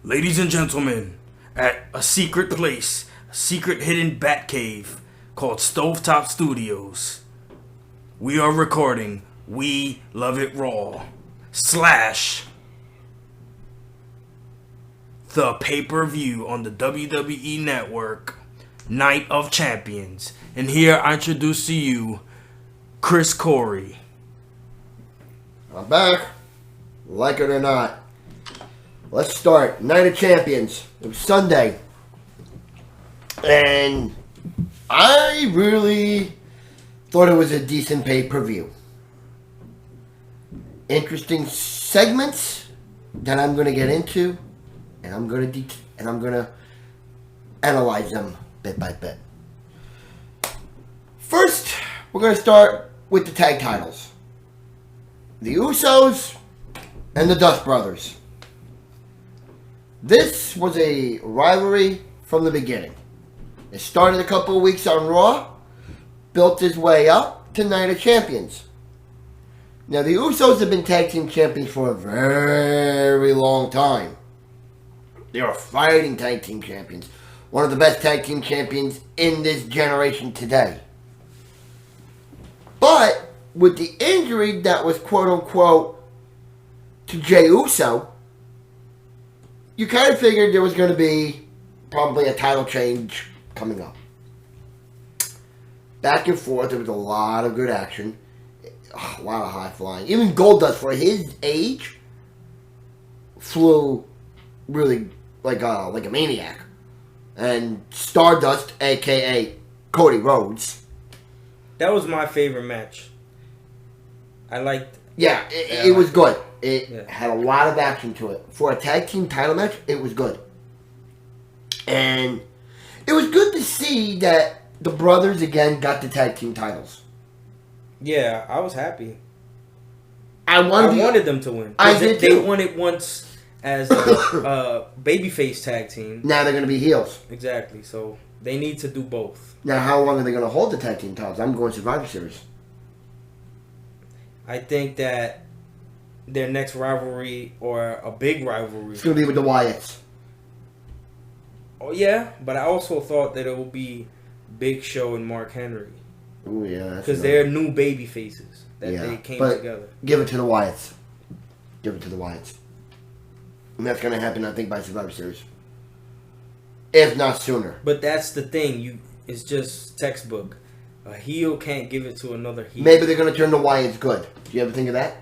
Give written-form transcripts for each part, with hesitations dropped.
Ladies and gentlemen, at a secret place, a secret hidden bat cave called Stovetop Studios, we are recording We Love It Raw / the pay-per-view on the WWE Network, Night of Champions. And here I introduce to you Chris Coury. I'm back. Like it or not. Let's start. Night of Champions. It was Sunday. And I really thought it was a decent pay-per-view. Interesting segments that I'm going to get into. And I'm going to analyze them bit by bit. First, we're going to start with the tag titles. The Usos and the Dust Brothers. This was a rivalry from the beginning. It started a couple of weeks on Raw, built its way up to Night of Champions. Now, the Usos have been tag team champions for a very long time. They are fighting tag team champions. One of the best tag team champions in this generation today. But with the injury that was quote-unquote to Jey Uso, you kind of figured there was going to be probably a title change coming up. Back and forth, there was a lot of good action. A lot of high flying. Even Goldust, for his age, flew really like a maniac. And Stardust, a.k.a. Cody Rhodes. That was my favorite match. I liked... Yeah, it was good. It had a lot of action to it. For a tag team title match, it was good. And it was good to see that the brothers again got the tag team titles. Yeah, I was happy. I wanted them to win. I did They too. won it once as a babyface tag team. Now they're going to be heels. Exactly. So they need to do both. Now, how long are they going to hold the tag team titles? I'm going Survivor Series. I think that their next rivalry, or a big rivalry... It's going to be with the Wyatts. Oh, yeah. But I also thought that it would be Big Show and Mark Henry. Oh, yeah. Because they're new baby faces that they came together. Give it to the Wyatts. Give it to the Wyatts. And that's going to happen, I think, by Survivor Series. If not sooner. But that's the thing. It's just textbook. A heel can't give it to another heel. Maybe they're going to turn the Wyatts good. Do you ever think of that?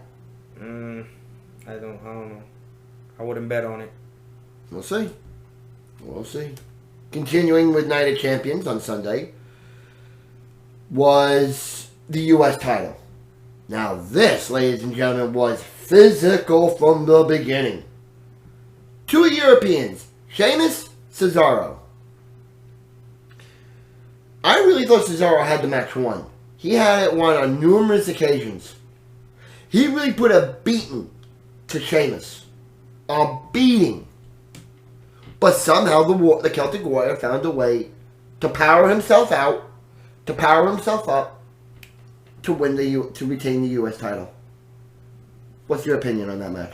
I don't know. I wouldn't bet on it. We'll see. We'll see. Continuing with Night of Champions on Sunday was the U.S. title. Now this, ladies and gentlemen, was physical from the beginning. Two Europeans, Sheamus, Cesaro. I really thought Cesaro had the match won. He had it won on numerous occasions. He really put a beating to Sheamus. A beating. But somehow the Celtic Warrior found a way to power himself out, to power himself up, to win to retain the U.S. title. What's your opinion on that match?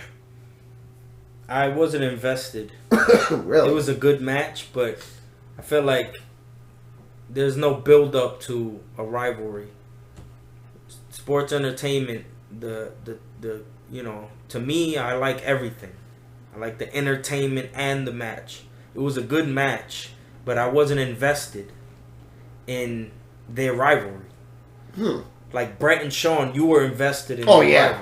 I wasn't invested. Really? It was a good match, but I felt like there's no build up to a rivalry. Sports entertainment, to me, I like everything. I like the entertainment and the match. It was a good match, but I wasn't invested in their rivalry. Like Brett and Shawn, you were invested in their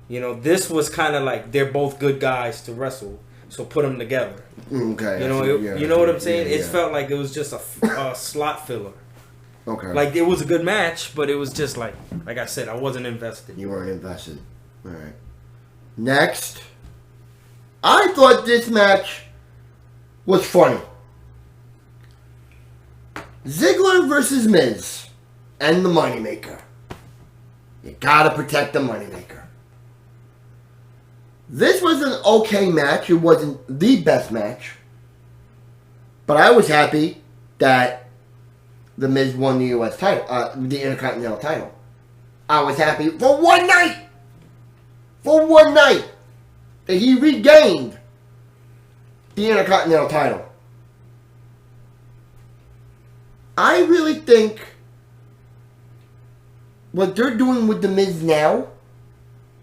rivalry. This was kind of like they're both good guys to wrestle, so put them together. Okay. You know what I'm saying? It felt like it was just a slot filler. Okay. Like it was a good match, but it was just like I said, I wasn't invested. You weren't invested. All right. Next, I thought this match was funny. Ziggler versus Miz and the Moneymaker. You gotta protect the Moneymaker. This was an okay match. It wasn't the best match. But I was happy that the Miz won the U.S. title, the Intercontinental title. I was happy for one night. For one night. That he regained the Intercontinental title. I really think what they're doing with The Miz now,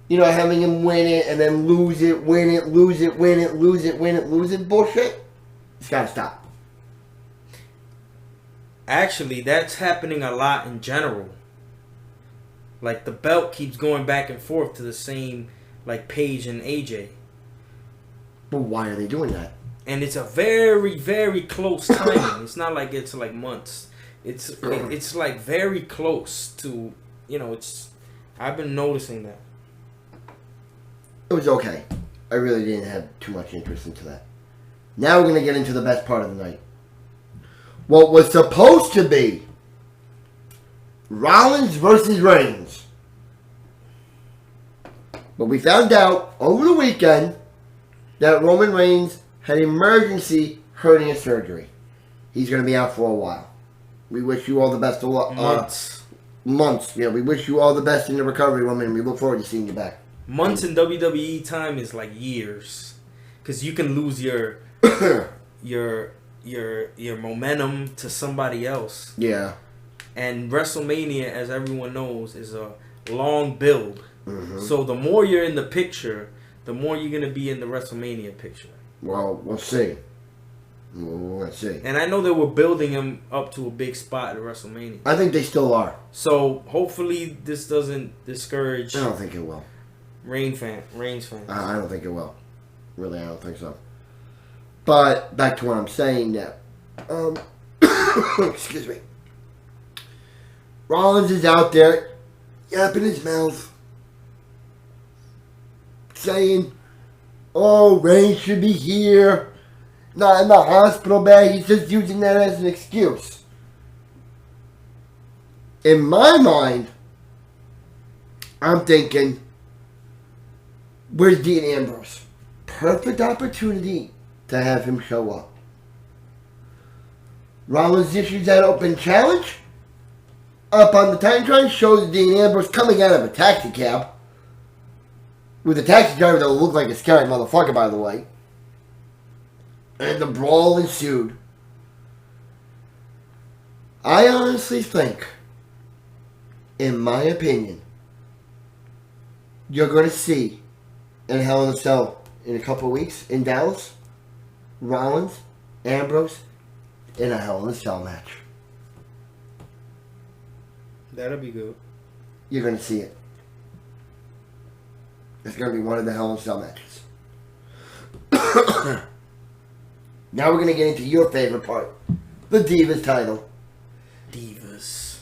you know, having him win it and then lose it, win it, lose it, win it, lose it, win it, lose it bullshit, it's got to stop. Actually, that's happening a lot in general. Like, the belt keeps going back and forth to the same, like, Paige and AJ. But why are they doing that? And it's a very, very close timing. It's not like it's like months. It's like very close to, you know, it's... I've been noticing that. It was okay. I really didn't have too much interest into that. Now we're going to get into the best part of the night. What was supposed to be Rollins versus Reigns. But we found out over the weekend that Roman Reigns had emergency hernia surgery. He's going to be out for a while. We wish you all the best of luck. Months. Yeah, we wish you all the best in the recovery, Roman, and we look forward to seeing you back. Months in WWE time is like years, because you can lose your momentum to somebody else. Yeah. And WrestleMania, as everyone knows, is a long build. Mm-hmm. So the more you're in the picture, the more you're going to be in the WrestleMania picture. Well, we'll see. We'll see. And I know they were building him up to a big spot at WrestleMania. I think they still are. So hopefully this doesn't discourage. I don't think it will. Reigns fans. I don't think it will. Really, I don't think so. But back to what I'm saying now. Excuse me. Rollins is out there, yapping his mouth, saying, "Oh, Reigns should be here, not in the hospital bed." He's just using that as an excuse. In my mind, I'm thinking, where's Dean Ambrose? Perfect opportunity to have him show up. Rollins issues that open challenge. Up on the Titantron shows Dean Ambrose coming out of a taxi cab. With a taxi driver that looked like a scary motherfucker, by the way. And the brawl ensued. I honestly think, in my opinion, you're going to see in Hell in a Cell in a couple of weeks in Dallas, Rollins, Ambrose, in a Hell in a Cell match. That'll be good. You're going to see it. It's going to be one of the Hell in a Cell matches. Now we're going to get into your favorite part. The Divas title. Divas.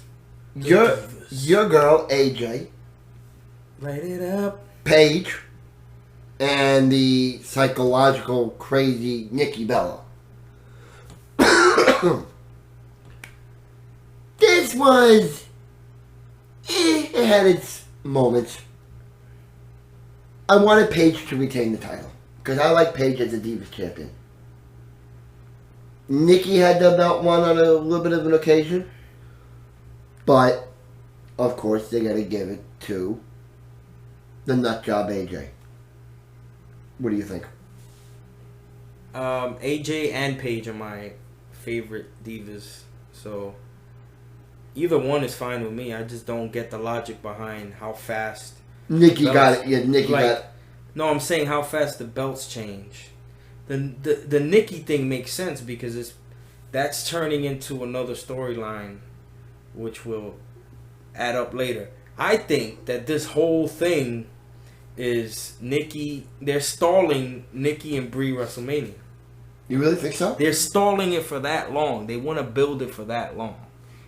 Your girl, AJ. Light it up. Paige. And the psychological, crazy Nikki Bella. This was... it had its moments. I wanted Paige to retain the title. Because I like Paige as a Divas champion. Nikki had the belt won on a little bit of an occasion. But, of course, they got to give it to the nutjob AJ. What do you think? AJ and Paige are my favorite divas. So, either one is fine with me. I just don't get the logic behind how fast... Nikki got it. Yeah, Nikki got it. No, I'm saying how fast the belts change. The Nikki thing makes sense because that's turning into another storyline, which will add up later. I think that this whole thing is Nikki. They're stalling Nikki and Brie WrestleMania. You really think so? They're stalling it for that long. They want to build it for that long.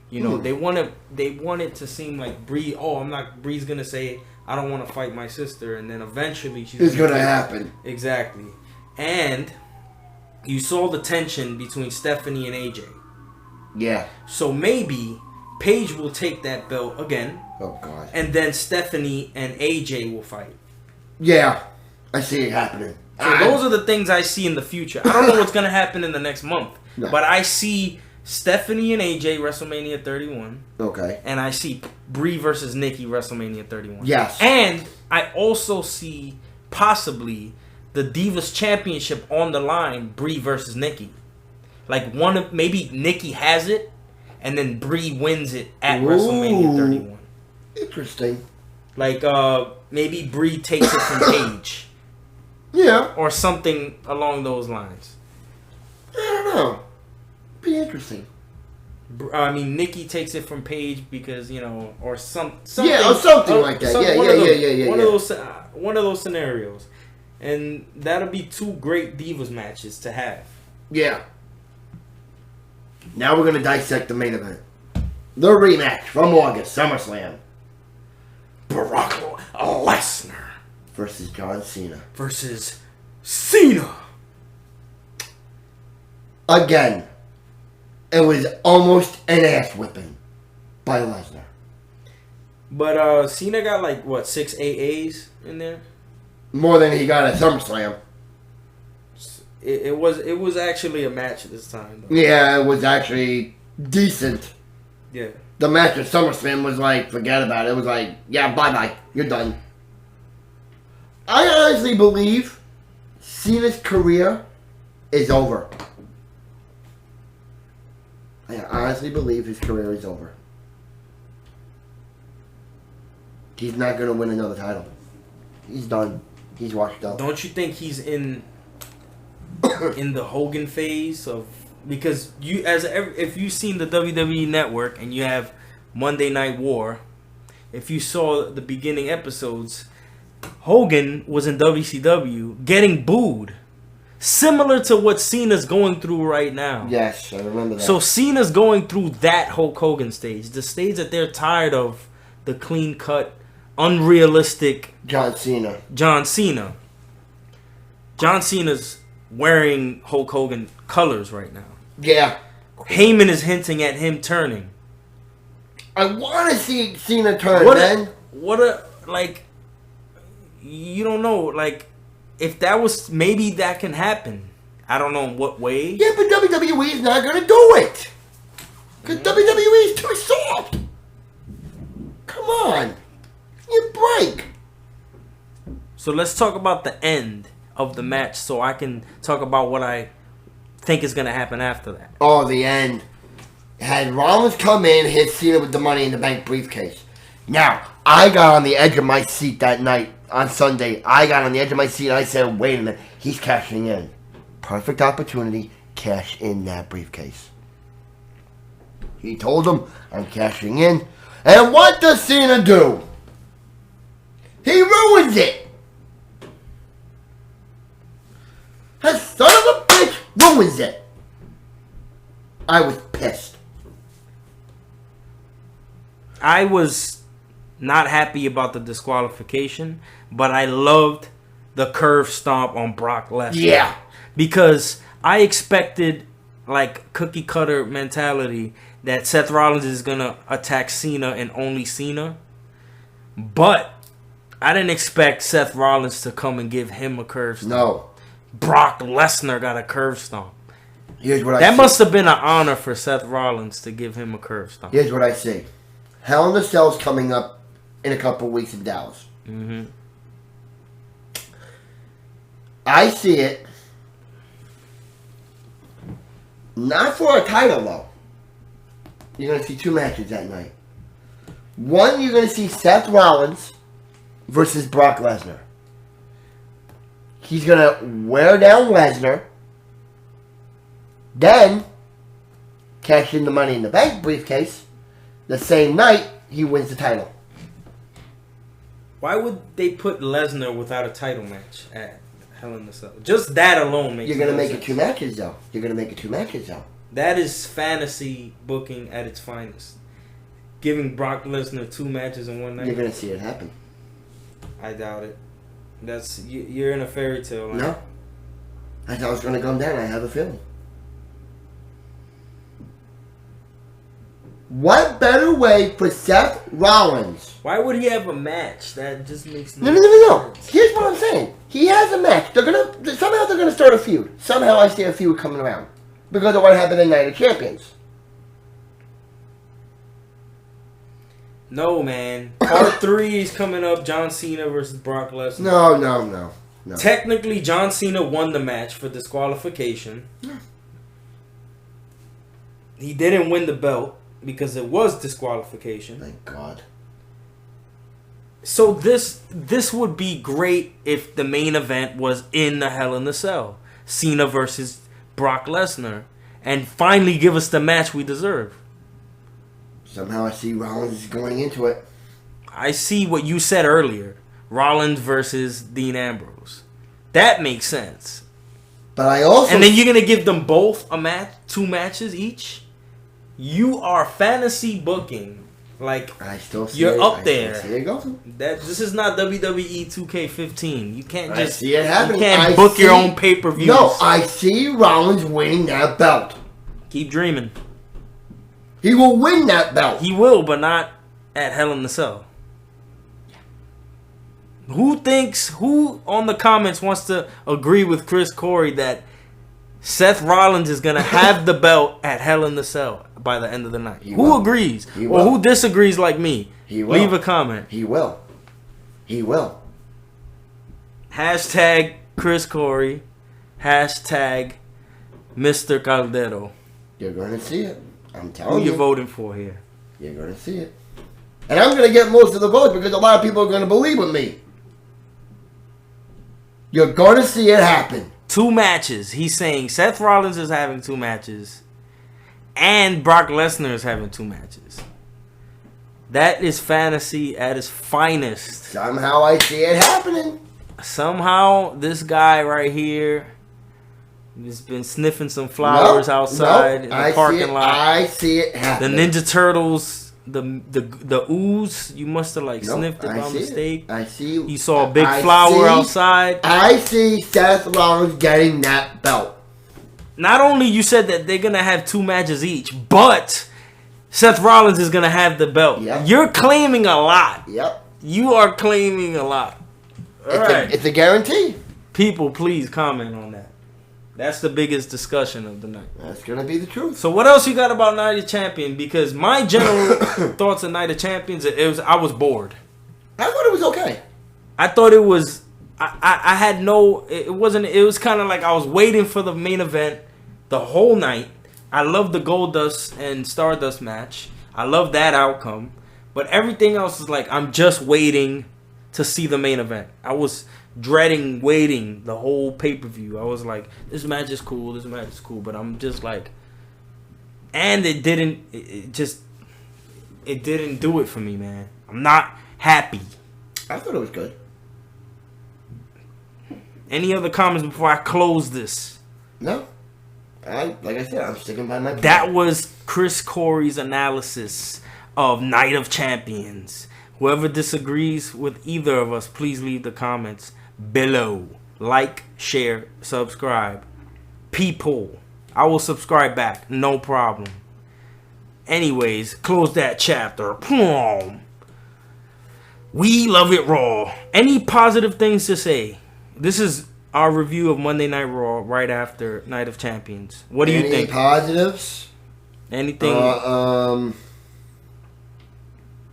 You know, they want it to seem like Brie. Oh, Brie's gonna say, I don't want to fight my sister, and then eventually she's. It's gonna happen. Exactly, and you saw the tension between Stephanie and AJ. Yeah. So maybe Paige will take that belt again. Oh God. And then Stephanie and AJ will fight. Yeah, I see it happening. So those are the things I see in the future. I don't know what's gonna happen in the next month, but I see Stephanie and AJ WrestleMania 31. Okay. And I see Brie versus Nikki WrestleMania 31. Yes. And I also see possibly the Divas Championship on the line, Brie versus Nikki. Like maybe Nikki has it, and then Brie wins it at WrestleMania 31. Interesting. Like maybe Brie takes it from Paige. Yeah. Or something along those lines. I don't know. Be interesting. I mean, Nikki takes it from Paige because, you know, or something. Yeah, or something like that. One of those scenarios. And that'll be two great Divas matches to have. Yeah. Now we're going to dissect the main event. The rematch from August, SummerSlam. Brock Lesnar versus John Cena. Versus Cena. Again, it was almost an ass whipping by Lesnar. But Cena got like, what, 6 AAs in there? More than he got at SummerSlam. It was actually a match this time, though. Yeah, it was actually decent. Yeah. The match at SummerSlam was like, forget about it. It was like, yeah, bye-bye. You're done. I honestly believe Cena's career is over. I honestly believe his career is over. He's not going to win another title. He's done. He's washed up. Don't you think he's in the Hogan phase of, because if you've seen the WWE Network and you have Monday Night War, if you saw the beginning episodes, Hogan was in WCW getting booed, similar to what Cena's going through right now. Yes, I remember that. So Cena's going through that Hulk Hogan stage, the stage that they're tired of, the clean cut, unrealistic John Cena. John Cena's wearing Hulk Hogan colors right now. Yeah. Heyman is hinting at him turning. I want to see Cena turn, man. You don't know, like, if that was, maybe that can happen. I don't know in what way. Yeah, but WWE is not going to do it. Because WWE is too soft. Come on. You break. So let's talk about the end of the match so I can talk about what I think is going to happen after that. Oh, the end. Had Rollins come in, hit Cena with the Money in the Bank briefcase. Now, I got on the edge of my seat that night on Sunday. I got on the edge of my seat and I said, wait a minute, he's cashing in. Perfect opportunity, cash in that briefcase. He told him, I'm cashing in. And what does Cena do? He ruins it. That son of a bitch ruins it. I was pissed. I was not happy about the disqualification, but I loved the curve stomp on Brock Lesnar. Yeah. Because I expected, like, cookie cutter mentality that Seth Rollins is going to attack Cena and only Cena. But I didn't expect Seth Rollins to come and give him a curve stomp. No. Brock Lesnar got a curve stomp. Here's what I That see. must have been an honor for Seth Rollins to give him a curve stomp. Here's what I see. Hell in the Cell's coming up in a couple of weeks in Dallas. Mm-hmm. I see it. Not for a title, though. You're going to see two matches that night. One, you're going to see Seth Rollins versus Brock Lesnar. He's going to wear down Lesnar. Then, cash in the Money in the Bank briefcase. The same night, he wins the title. Why would they put Lesnar without a title match at Hell in the Cell? Just that alone makes You're going to no make sense. it two matches, though. You're going to make it two matches, though. That is fantasy booking at its finest. Giving Brock Lesnar two matches in one night. You're going to see it happen. I doubt it. You're in a fairy tale. Right? No. That's how it's going to come down. I have a feeling. What better way for Seth Rollins? Why would he have a match? That just makes No. sense. Here's what I'm saying. He has a match. Somehow they're gonna start a feud. Somehow I see a feud coming around because of what happened in Night of Champions. No, man. Part 3 is coming up. John Cena versus Brock Lesnar. No. No. Technically, John Cena won the match for disqualification. Yeah. He didn't win the belt because it was disqualification. Thank God. So this would be great if the main event was in the Hell in the Cell. Cena versus Brock Lesnar. And finally give us the match we deserve. Somehow I see Rollins is going into it. I see what you said earlier. Rollins versus Dean Ambrose. That makes sense. But I also... And then you're going to give them both a match, 2 matches each? You are fantasy booking. Like, I still see you're it. up there. I still see it going. This is not WWE 2K15. You can't I just... see it happening. You can't I book your see- own pay-per-views. No, I see Rollins winning that belt. Keep dreaming. He will win that belt. He will, but not at Hell in the Cell. Who on the comments wants to agree with Chris Coury that Seth Rollins is going to have the belt at Hell in the Cell by the end of the night? Who agrees? Or who disagrees like me? He will. Leave a comment. He will. He will. Hashtag Chris Coury. Hashtag Mr. Caldero. You're going to see it. I'm Who telling you you. voting for here? You're going to see it. And I'm going to get most of the votes because a lot of people are going to believe with me. You're going to see it happen. 2 matches. He's saying Seth Rollins is having 2 matches. And Brock Lesnar is having 2 matches. That is fantasy at its finest. Somehow I see it happening. Somehow this guy right here has been sniffing some flowers outside in the parking lot. I see it The happening. Ninja Turtles, the ooze, you must have sniffed it by mistake. I see. You saw a big flower outside. I see Seth Rollins getting that belt. Not only you said that they're gonna have 2 matches each, but Seth Rollins is gonna have the belt. Yep. You're claiming a lot. Yep. You are claiming a lot. All right. It's a guarantee. People, please comment on that. That's the biggest discussion of the night. That's going to be the truth. So what else you got about Night of Champions? Because my general thoughts of Night of Champions, I was bored. I thought it was okay. I thought it was... I had no... It wasn't... It was kind of like I was waiting for the main event the whole night. I loved the Goldust and Stardust match. I loved that outcome. But everything else is like, I'm just waiting to see the main event. I was dreading waiting the whole pay-per-view. I was like, this match is cool, but I'm just like... And it didn't do it for me, man. I'm not happy. I thought it was good. Any other comments before I close this? No. Like I said, I'm sticking by my... That was Chris Coury's analysis of Night of Champions. Whoever disagrees with either of us, please leave the comments below. Like, share, subscribe. People, I will subscribe back. No problem. Anyways, close that chapter. We love it raw. Any positive things to say? This is our review of Monday Night Raw right after Night of Champions. What do you think? Any positives? Anything?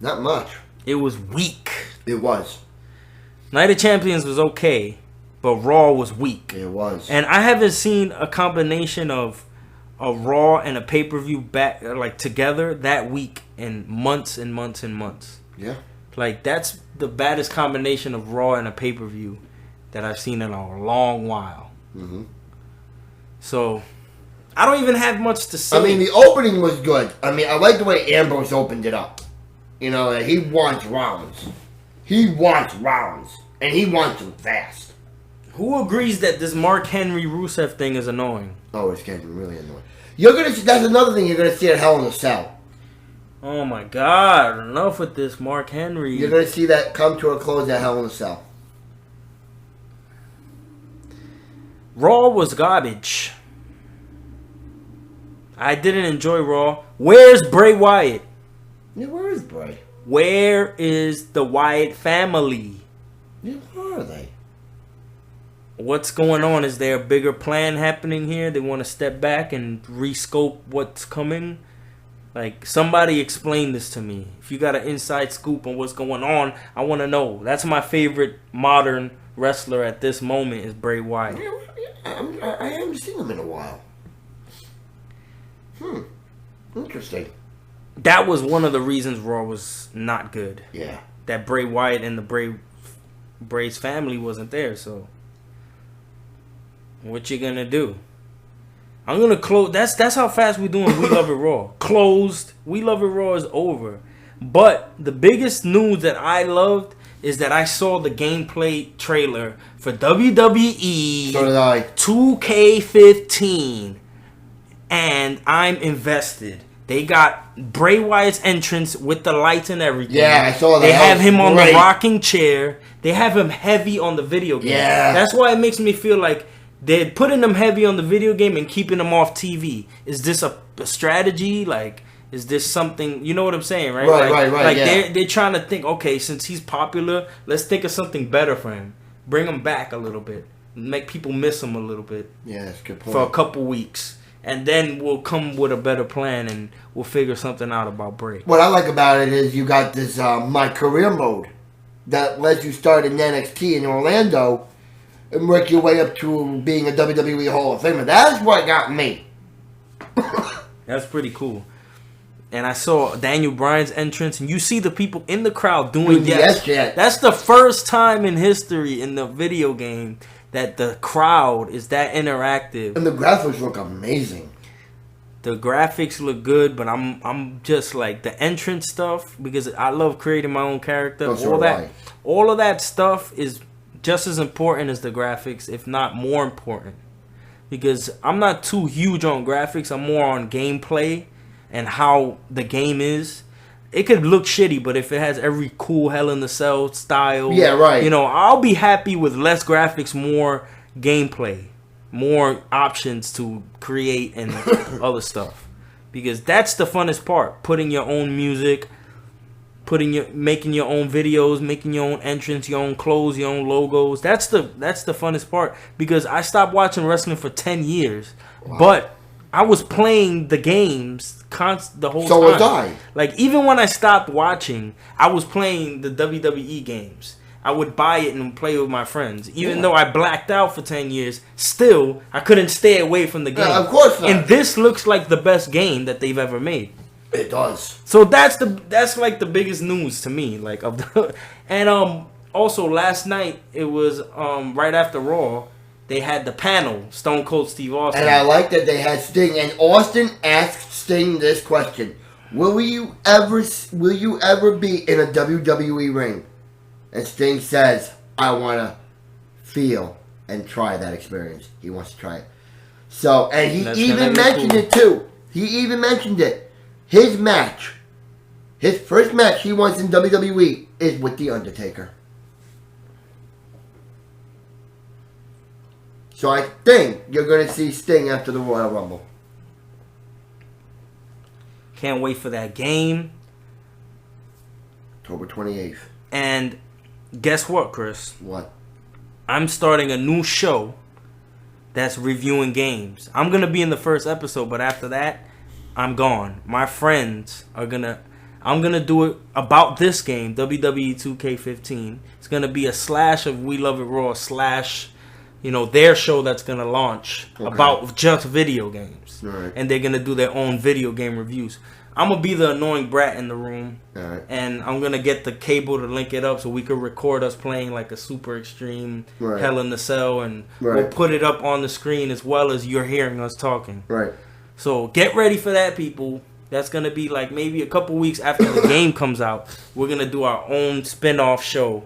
Not much. It was weak. It was. Night of Champions was okay, but Raw was weak. It was. And I haven't seen a combination of a Raw and a pay-per-view back together that week in months and months and months. Yeah. Like, that's the baddest combination of Raw and a pay-per-view that I've seen in a long while. Mm-hmm. So, I don't even have much to say. I mean, the opening was good. I mean, I like the way Ambrose opened it up. You know, he wants Rollins. He wants Rollins. And he wants him fast. Who agrees that this Mark Henry Rusev thing is annoying? Oh, it's getting really annoying. You're gonna see, that's another thing you're gonna see at Hell in a Cell. Oh my God! Enough with this Mark Henry. You're gonna see that come to a close at Hell in a Cell. Raw was garbage. I didn't enjoy Raw. Where's Bray Wyatt? Yeah, where is Bray? Where is the Wyatt family? Yeah, where are they? What's going on? Is there a bigger plan happening here? They want to step back and rescope what's coming? Like, somebody explain this to me. If you got an inside scoop on what's going on, I want to know. That's my favorite modern wrestler at this moment is Bray Wyatt. I haven't seen him in a while. Interesting. That was one of the reasons Raw was not good. Yeah. That Bray Wyatt and the Bray's family wasn't there, so what you gonna do? I'm gonna close. That's how fast we're doing. We Love It Raw. Closed. We Love It Raw is over. But the biggest news that I loved is that I saw the gameplay trailer for WWE So did I. 2K15, and I'm invested. They got Bray Wyatt's entrance with the lights and everything. Yeah, I saw that. They That have was him on great. the rocking chair. They have him heavy on the video game. Yeah. That's why it makes me feel like they're putting him heavy on the video game and keeping him off TV. Is this a strategy? Like, is this something? You know what I'm saying, right? Right, Like yeah. they're trying to think. Okay, since he's popular, let's think of something better for him. Bring him back a little bit. Make people miss him a little bit Yeah, that's a good point. for a couple weeks, and then we'll come with a better plan and we'll figure something out about Bray. What I like about it is you got this My Career mode that lets you start in NXT in Orlando and work your way up to being a WWE Hall of Famer. That's what got me. That's pretty cool. And I saw Daniel Bryan's entrance, and you see the people in the crowd doing With the yes. yes. That's the first time in history in the video game that the crowd is that interactive. And the graphics look amazing. The graphics look good, but I'm just like the entrance stuff, because I love creating my own character. Oh, so do I. All of that stuff is just as important as the graphics, if not more important. Because I'm not too huge on graphics. I'm more on gameplay and how the game is. It could look shitty, but if it has every cool Hell in the Cell style, Yeah, right. You know, I'll be happy with less graphics, more gameplay, more options to create and other stuff. Because that's the funnest part. Putting your own music, making your own videos, making your own entrance, your own clothes, your own logos. That's the funnest part. Because I stopped watching wrestling for 10 years, but I was playing the games the whole time. So was I. Like, even when I stopped watching, I was playing the WWE games. I would buy it and play with my friends. Even though I blacked out for 10 years, still, I couldn't stay away from the game. Of course not. And this looks like the best game that they've ever made. It does. So that's like the biggest news to me. Like, of the, and also last night, it was right after Raw, they had the panel, Stone Cold Steve Austin. And I like that they had Sting. And Austin asked Sting this question: Will you ever be in a WWE ring? And Sting says, "I want to feel and try that experience." He wants to try it. So, and he even mentioned it too. He even mentioned it. His first match he wants in WWE is with The Undertaker. So I think you're going to see Sting after the Royal Rumble. Can't wait for that game. October 28th. And guess what, Chris? What? I'm starting a new show that's reviewing games. I'm going to be in the first episode, but after that, I'm gone. My friends are going to... I'm going to do it about this game, WWE 2K15. It's going to be a slash of We Love It Raw slash... You know, their show that's going to launch about just video games. Right. And they're going to do their own video game reviews. I'm going to be the annoying brat in the room. Right. And I'm going to get the cable to link it up so we could record us playing like a super extreme Hell in the Cell. And we'll put it up on the screen as well as you're hearing us talking. Right. So get ready for that, people. That's going to be like maybe a couple weeks after the game comes out. We're going to do our own spin-off show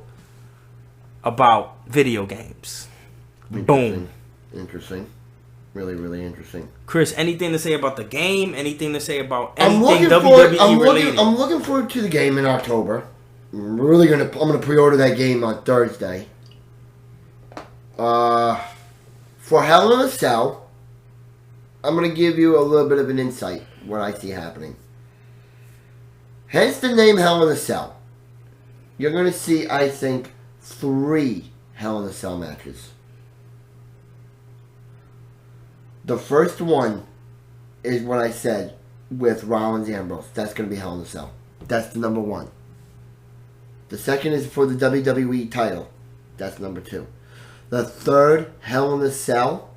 about video games. Boom. Interesting. Really, really interesting. Chris, anything to say about the game? Anything to say about anything related? I'm looking forward to the game in October. I'm gonna pre-order that game on Thursday. For Hell in a Cell, I'm gonna give you a little bit of an insight what I see happening. Hence the name Hell in a Cell. You're gonna see, I think, 3 Hell in a Cell matches. The first one is what I said with Rollins Ambrose. That's going to be Hell in a Cell. That's the number 1. The second is for the WWE title. That's number 2. The third Hell in a Cell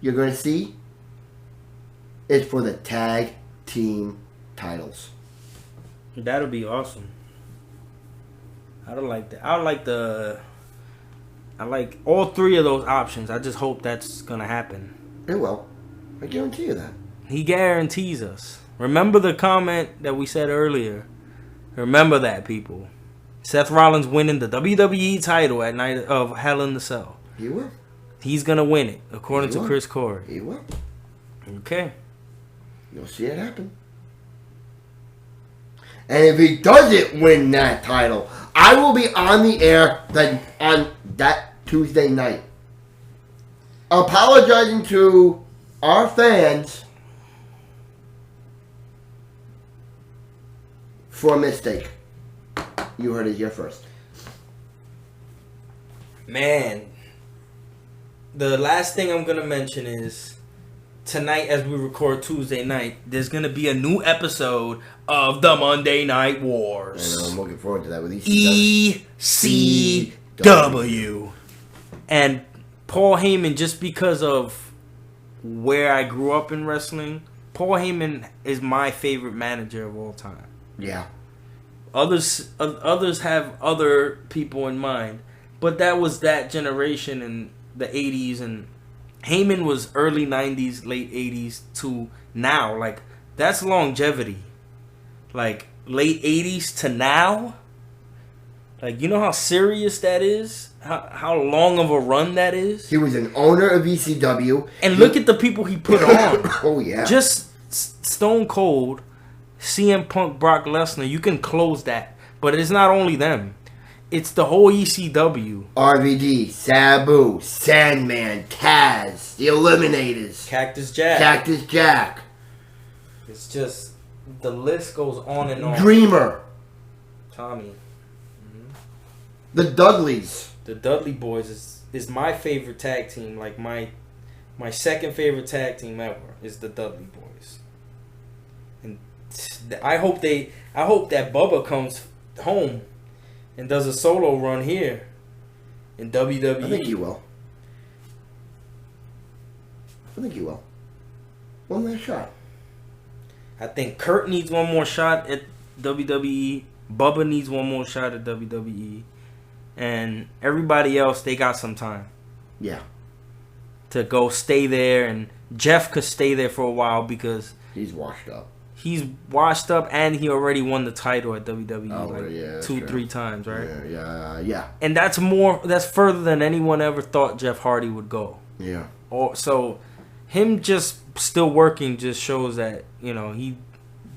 you're going to see is for the tag team titles. That'll be awesome. I don't like that. I like all 3 of those options. I just hope that's gonna happen. It will. I guarantee you that. He guarantees us. Remember the comment that we said earlier. Remember that, people. Seth Rollins winning the WWE title at Night of Hell in the Cell. He will. He's gonna win it, according to Chris Coury. He will. Okay. You'll see it happen. And if he doesn't win that title, I will be on the air on that Tuesday night, apologizing to our fans for a mistake. You heard it here first. Man, the last thing I'm going to mention is tonight, as we record Tuesday night, there's going to be a new episode of the Monday Night Wars. And I'm looking forward to that with ECW. And Paul Heyman, just because of where I grew up in wrestling, Paul Heyman is my favorite manager of all time. Yeah. Others have other people in mind, but that was that generation in the 80s, and Heyman was early 90s, late 80s to now. Like, that's longevity. Like, late 80s to now. Like, you know how serious that is? How long of a run that is? He was an owner of ECW. And look at the people he put on. Oh, yeah. Just Stone Cold, CM Punk, Brock Lesnar, you can close that. But it's not only them. It's the whole ECW. RVD, Sabu, Sandman, Taz, the Eliminators. Cactus Jack. Cactus Jack. It's just, the list goes on and on. Dreamer. Tommy. The Dudleys. The Dudley Boys is my favorite tag team. Like, my second favorite tag team ever is the Dudley Boys. And I hope that Bubba comes home and does a solo run here in WWE. I think he will. One last shot. I think Kurt needs one more shot at WWE. Bubba needs one more shot at WWE. And everybody else, they got some time. Yeah. To go stay there. And Jeff could stay there for a while because he's washed up. He's washed up, and he already won the title at WWE yeah, 2-3 times, right? Yeah. And that's further than anyone ever thought Jeff Hardy would go. Yeah. So him just still working just shows that, he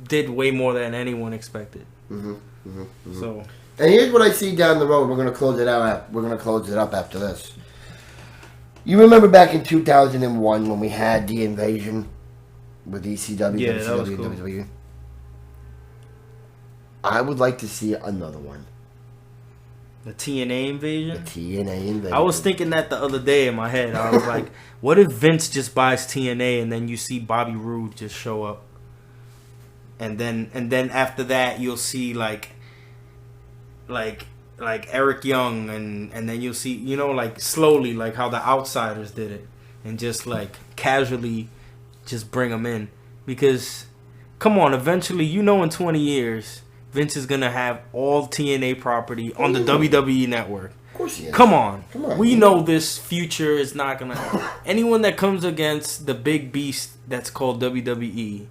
did way more than anyone expected. So, and here's what I see down the road. We're gonna close it out. We're gonna close it up after this. You remember back in 2001 when we had the invasion with ECW, yeah, WCW, that was cool. WWE? I would like to see another one. The TNA invasion? The TNA invasion. I was thinking that the other day in my head. I was like, what if Vince just buys TNA and then you see Bobby Roode just show up? And then after that you'll see like Eric Young and then you'll see, like slowly like how the Outsiders did it and just like casually just bring them in. Because come on, eventually, in 20 years Vince is going to have all TNA property on the WWE network. Of course he is. Come on. We know this future is not going to... Anyone that comes against the big beast that's called WWE,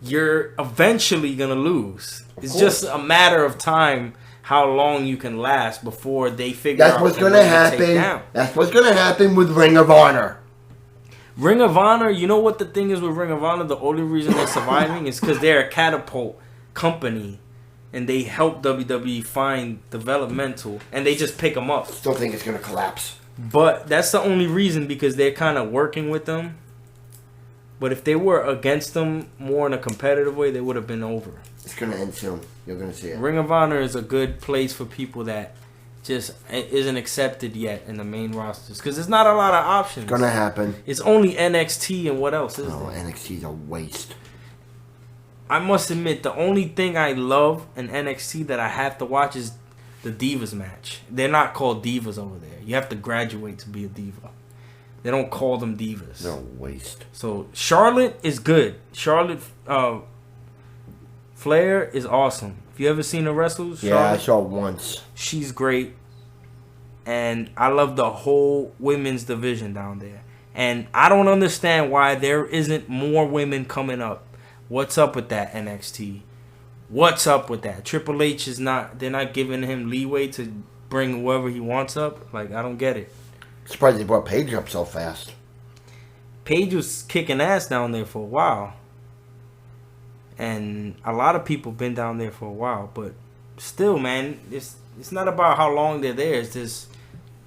you're eventually going to lose. It's just a matter of time how long you can last before they figure out what's going to happen. That's what's going to happen with Ring of Honor. Ring of Honor, you know what the thing is with Ring of Honor? The only reason they're surviving is because they're a catapult company. And they help WWE find developmental, and they just pick them up. Still think it's going to collapse. But that's the only reason, because they're kind of working with them. But if they were against them more in a competitive way, they would have been over. It's going to end soon. You're going to see it. Ring of Honor is a good place for people that just isn't accepted yet in the main rosters. Because there's not a lot of options. It's going to happen. It's only NXT, and what else is there? NXT's a waste. I must admit, the only thing I love in NXT that I have to watch is the Divas match. They're not called Divas over there. You have to graduate to be a Diva. They don't call them Divas. No waste. So Charlotte is good. Charlotte Flair is awesome. If you ever seen her wrestle, Yeah, I saw it once. she's great. And I love the whole women's division down there. And I don't understand why there isn't more women coming up. What's up with that, NXT? What's up with that? Triple H is not, they're not giving him leeway to bring whoever he wants up. Like, I don't get it. Surprised they brought Paige up so fast. Paige was kicking ass down there for a while. And a lot of people been down there for a while. But still, man, it's not about how long they're there. It's just,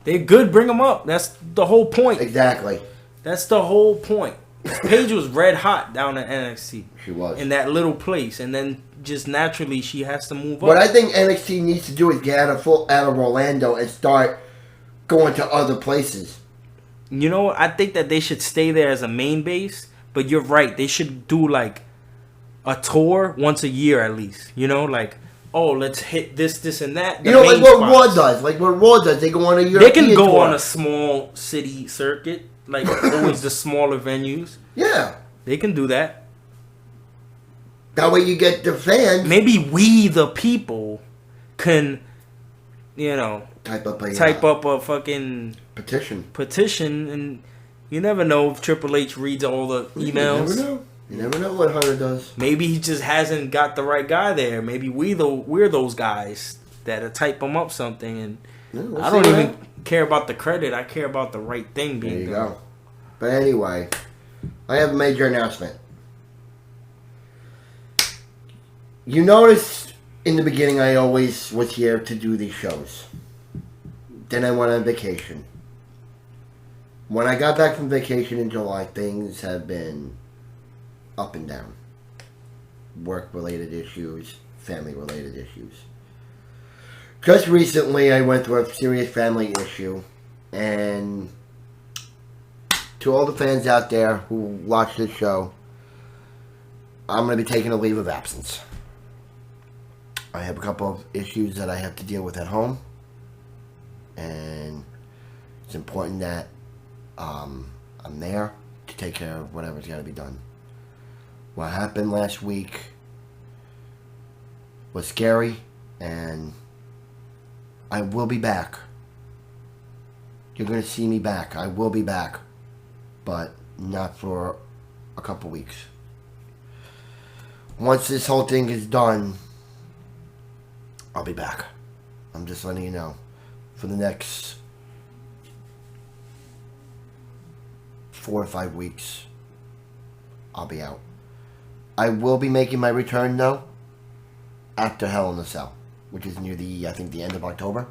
they're good, bring them up. That's the whole point. Exactly. That's the whole point. Paige was red hot down at NXT. She was. In that little place. And then just naturally she has to move What up. I think NXT needs to do is get out of Orlando and start going to other places. You know, I think that they should stay there as a main base. But you're right. They should do like a tour once a year at least. You know, like, oh, let's hit this, and that. You know, like what Raw does. Like what Raw does. They go on a European They can go tour. on a small city circuit. Like always the smaller venues. Yeah. They can do that. That way you get the fans. Maybe we, the people, can, you know, Type up a fucking petition. And you never know if Triple H reads all the emails. You never know what Hunter does. Maybe he just hasn't got the right guy there. Maybe we're those guys that type him up something, and Yeah, I don't even care about the credit. I care about the right thing being There you done. go. But anyway, I have a major announcement. You noticed in the beginning I always was here to do these shows. Then I went on vacation. When I got back from vacation in July, things have been up and down. Work-related issues, family-related issues. Just recently, I went through a serious family issue, and to all the fans out there who watch this show, I'm going to be taking a leave of absence. I have a couple of issues that I have to deal with at home, and it's important that I'm there to take care of whatever's got to be done. What happened last week was scary, and I will be back. You're going to see me back. I will be back, but not for a couple weeks. Once this whole thing is done, I'll be back. I'm just letting you know. For the next 4 or 5 weeks, I'll be out. I will be making my return, though, after Hell in a Cell, which is near the end of October.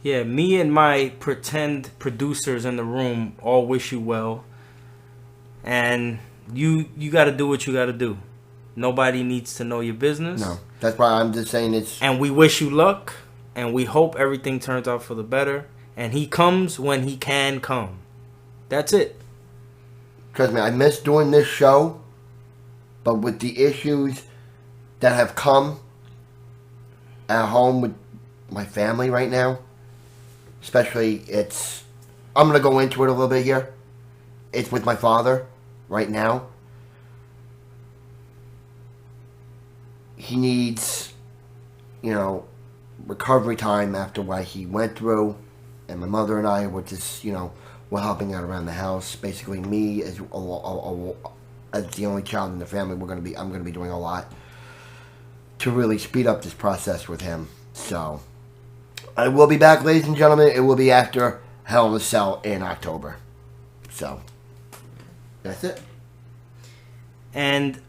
Yeah, me and my pretend producers in the room all wish you well. And you got to do what you got to do. Nobody needs to know your business. No, that's why I'm just saying it's... And we wish you luck, and we hope everything turns out for the better. And he comes when he can come. That's it. Trust me, I miss doing this show, but with the issues that have come at home with my family right now, especially I'm going to go into it a little bit here. It's with my father right now. He needs, recovery time after what he went through. And my mother and I were just, we're helping out around the house. Basically, me as the only child in the family, I'm going to be doing a lot to really speed up this process with him. So, I will be back, ladies and gentlemen. It will be after Hell in a Cell in October. So, that's it. And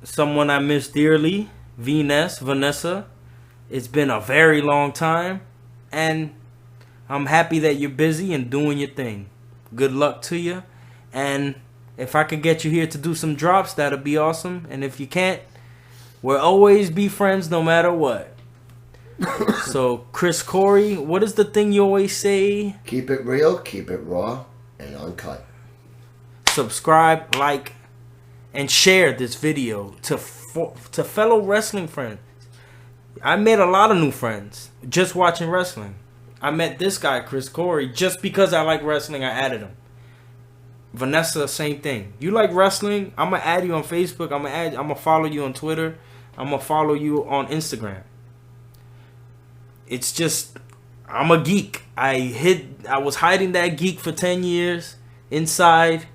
someone I miss dearly, Vanessa. It's been a very long time, and I'm happy that you're busy and doing your thing. Good luck to you. And if I could get you here to do some drops, that'd be awesome. And if you can't, we'll always be friends no matter what. So, Chris Coury, what is the thing you always say? Keep it real, keep it raw, and uncut. Subscribe, like, and share this video to fellow wrestling friends. I made a lot of new friends just watching wrestling. I met this guy, Coury, just because I like wrestling. I added him. Vanessa, same thing. You like wrestling? I'm gonna add you on Facebook. I'm gonna follow you on Twitter. I'm gonna follow you on Instagram. It's just, I'm a geek. I was hiding that geek for 10 years inside.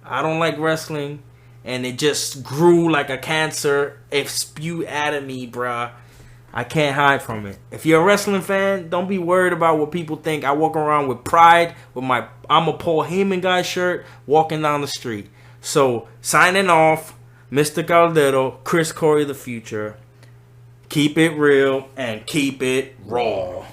I don't like wrestling, and it just grew like a cancer. It spewed out of me, bruh. I can't hide from it. If you're a wrestling fan, don't be worried about what people think. I walk around with pride with my I'm a Paul Heyman guy shirt walking down the street. So, signing off, Mr. Caldero, Coury the Future. Keep it real and keep it raw.